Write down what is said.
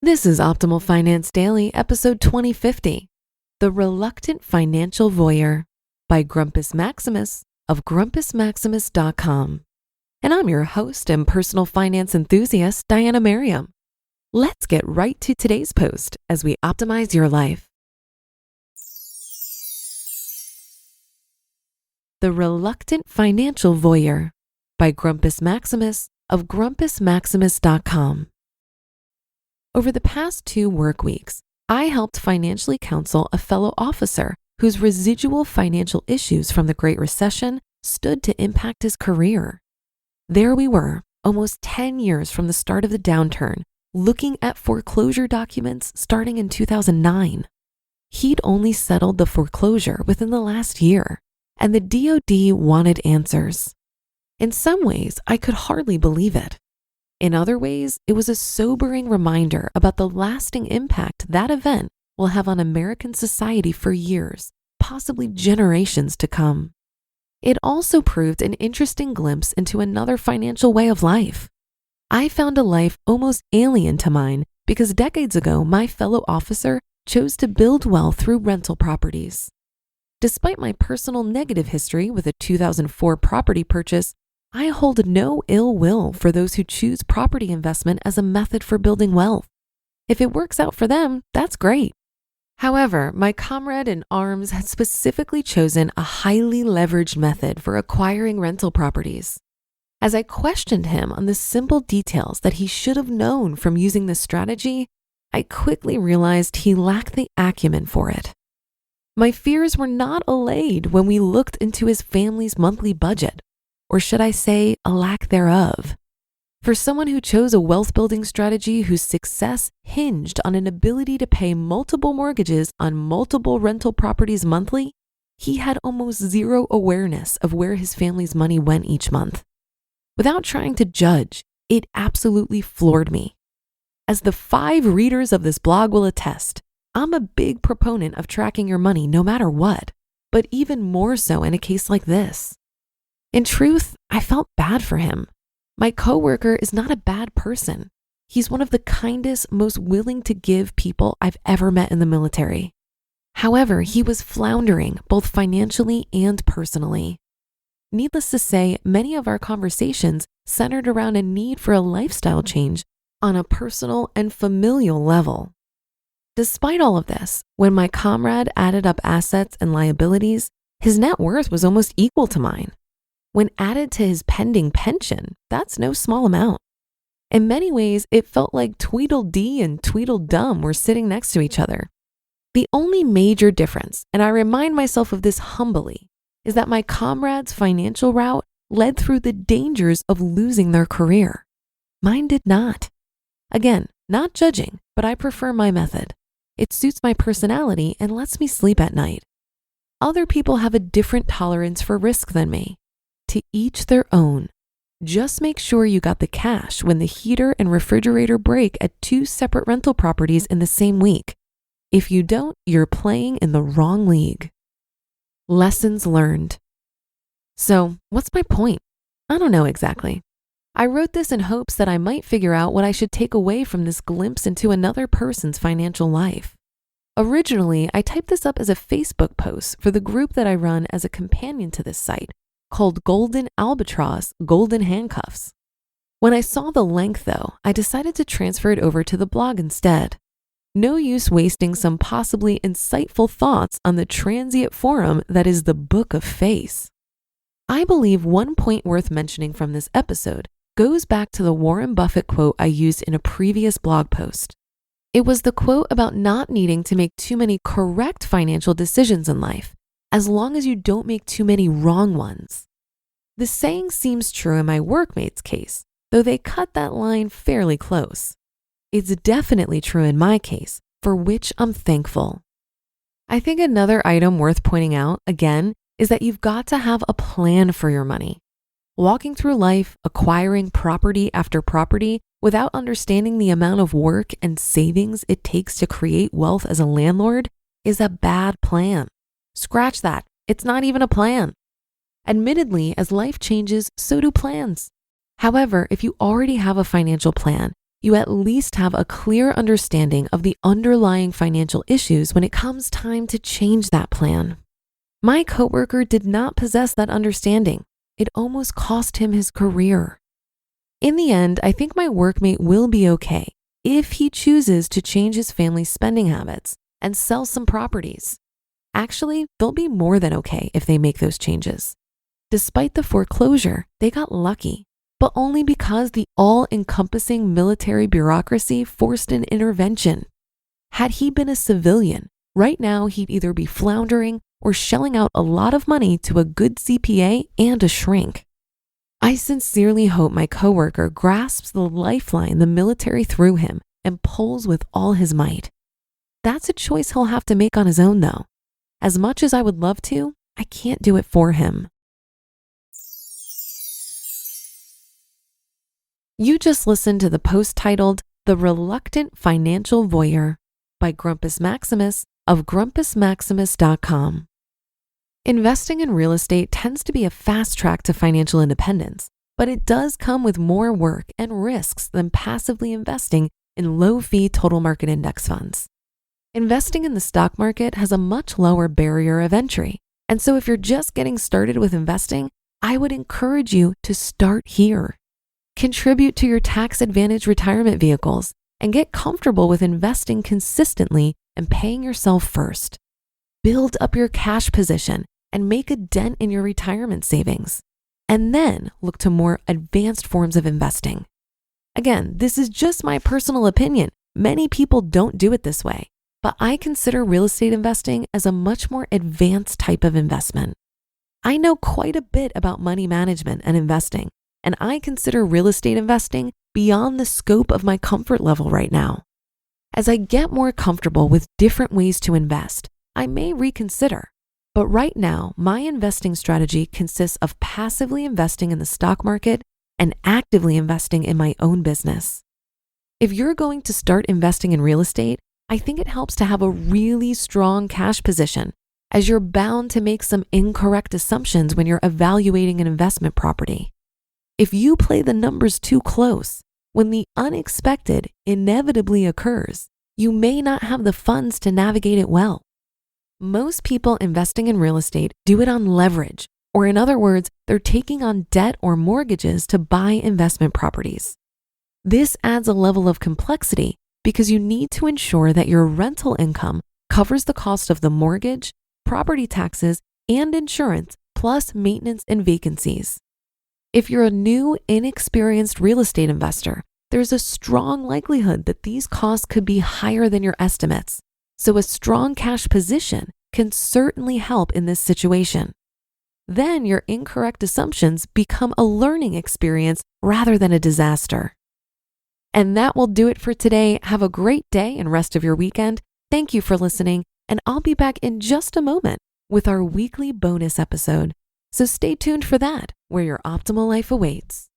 This is Optimal Finance Daily, episode 2050, The Reluctant Financial Voyeur by Grumpus Maximus of grumpusmaximus.com. And I'm your host and personal finance enthusiast, Diana Merriam. Let's get right to today's post as we optimize your life. The Reluctant Financial Voyeur by Grumpus Maximus of grumpusmaximus.com. Over the past 2 work weeks, I helped financially counsel a fellow officer whose residual financial issues from the Great Recession stood to impact his career. There we were, almost 10 years from the start of the downturn, looking at foreclosure documents starting in 2009. He'd only settled the foreclosure within the last year, and the DOD wanted answers. In some ways, I could hardly believe it. In other ways, it was a sobering reminder about the lasting impact that event will have on American society for years, possibly generations to come. It also proved an interesting glimpse into another financial way of life. I found a life almost alien to mine because decades ago, my fellow officer chose to build wealth through rental properties. Despite my personal negative history with a 2004 property purchase, I hold no ill will for those who choose property investment as a method for building wealth. If it works out for them, that's great. However, my comrade in arms had specifically chosen a highly leveraged method for acquiring rental properties. As I questioned him on the simple details that he should have known from using this strategy, I quickly realized he lacked the acumen for it. My fears were not allayed when we looked into his family's monthly budget, or should I say, a lack thereof. For someone who chose a wealth-building strategy whose success hinged on an ability to pay multiple mortgages on multiple rental properties monthly, he had almost zero awareness of where his family's money went each month. Without trying to judge, it absolutely floored me. As the 5 readers of this blog will attest, I'm a big proponent of tracking your money no matter what, but even more so in a case like this. In truth, I felt bad for him. My coworker is not a bad person. He's one of the kindest, most willing to give people I've ever met in the military. However, he was floundering both financially and personally. Needless to say, many of our conversations centered around a need for a lifestyle change on a personal and familial level. Despite all of this, when my comrade added up assets and liabilities, his net worth was almost equal to mine. When added to his pending pension, that's no small amount. In many ways, it felt like Tweedledee and Tweedledum were sitting next to each other. The only major difference, and I remind myself of this humbly, is that my comrade's financial route led through the dangers of losing their career. Mine did not. Again, not judging, but I prefer my method. It suits my personality and lets me sleep at night. Other people have a different tolerance for risk than me. To each their own. Just make sure you got the cash when the heater and refrigerator break at 2 separate rental properties in the same week. If you don't, you're playing in the wrong league. Lessons learned. So, what's my point? I don't know exactly. I wrote this in hopes that I might figure out what I should take away from this glimpse into another person's financial life. Originally, I typed this up as a Facebook post for the group that I run as a companion to this site, called Golden Albatross Golden Handcuffs. When I saw the length though, I decided to transfer it over to the blog instead. No use wasting some possibly insightful thoughts on the transient forum that is the Book of Face. I believe one point worth mentioning from this episode goes back to the Warren Buffett quote I used in a previous blog post. It was the quote about not needing to make too many correct financial decisions in life, as long as you don't make too many wrong ones. The saying seems true in my workmates' case, though they cut that line fairly close. It's definitely true in my case, for which I'm thankful. I think another item worth pointing out, again, is that you've got to have a plan for your money. Walking through life, acquiring property after property without understanding the amount of work and savings it takes to create wealth as a landlord is a bad plan. Scratch that. It's not even a plan. Admittedly, as life changes, so do plans. However, if you already have a financial plan, you at least have a clear understanding of the underlying financial issues when it comes time to change that plan. My coworker did not possess that understanding. It almost cost him his career. In the end, I think my workmate will be okay if he chooses to change his family's spending habits and sell some properties. Actually, they'll be more than okay if they make those changes. Despite the foreclosure, they got lucky, but only because the all-encompassing military bureaucracy forced an intervention. Had he been a civilian, right now he'd either be floundering or shelling out a lot of money to a good CPA and a shrink. I sincerely hope my coworker grasps the lifeline the military threw him and pulls with all his might. That's a choice he'll have to make on his own, though. As much as I would love to, I can't do it for him. You just listened to the post titled The Reluctant Financial Voyeur by Grumpus Maximus of GrumpusMaximus.com. Investing in real estate tends to be a fast track to financial independence, but it does come with more work and risks than passively investing in low-fee total market index funds. Investing in the stock market has a much lower barrier of entry, and so if you're just getting started with investing, I would encourage you to start here. Contribute to your tax-advantaged retirement vehicles and get comfortable with investing consistently and paying yourself first. Build up your cash position and make a dent in your retirement savings, and then look to more advanced forms of investing. Again, this is just my personal opinion. Many people don't do it this way, but I consider real estate investing as a much more advanced type of investment. I know quite a bit about money management and investing, and I consider real estate investing beyond the scope of my comfort level right now. As I get more comfortable with different ways to invest, I may reconsider. But right now, my investing strategy consists of passively investing in the stock market and actively investing in my own business. If you're going to start investing in real estate, I think it helps to have a really strong cash position, as you're bound to make some incorrect assumptions when you're evaluating an investment property. If you play the numbers too close, when the unexpected inevitably occurs, you may not have the funds to navigate it well. Most people investing in real estate do it on leverage, or in other words, they're taking on debt or mortgages to buy investment properties. This adds a level of complexity because you need to ensure that your rental income covers the cost of the mortgage, property taxes, and insurance, plus maintenance and vacancies. If you're a new, inexperienced real estate investor, there's a strong likelihood that these costs could be higher than your estimates. So a strong cash position can certainly help in this situation. Then your incorrect assumptions become a learning experience rather than a disaster. And that will do it for today. Have a great day and rest of your weekend. Thank you for listening, and I'll be back in just a moment with our weekly bonus episode. So stay tuned for that, where your optimal life awaits.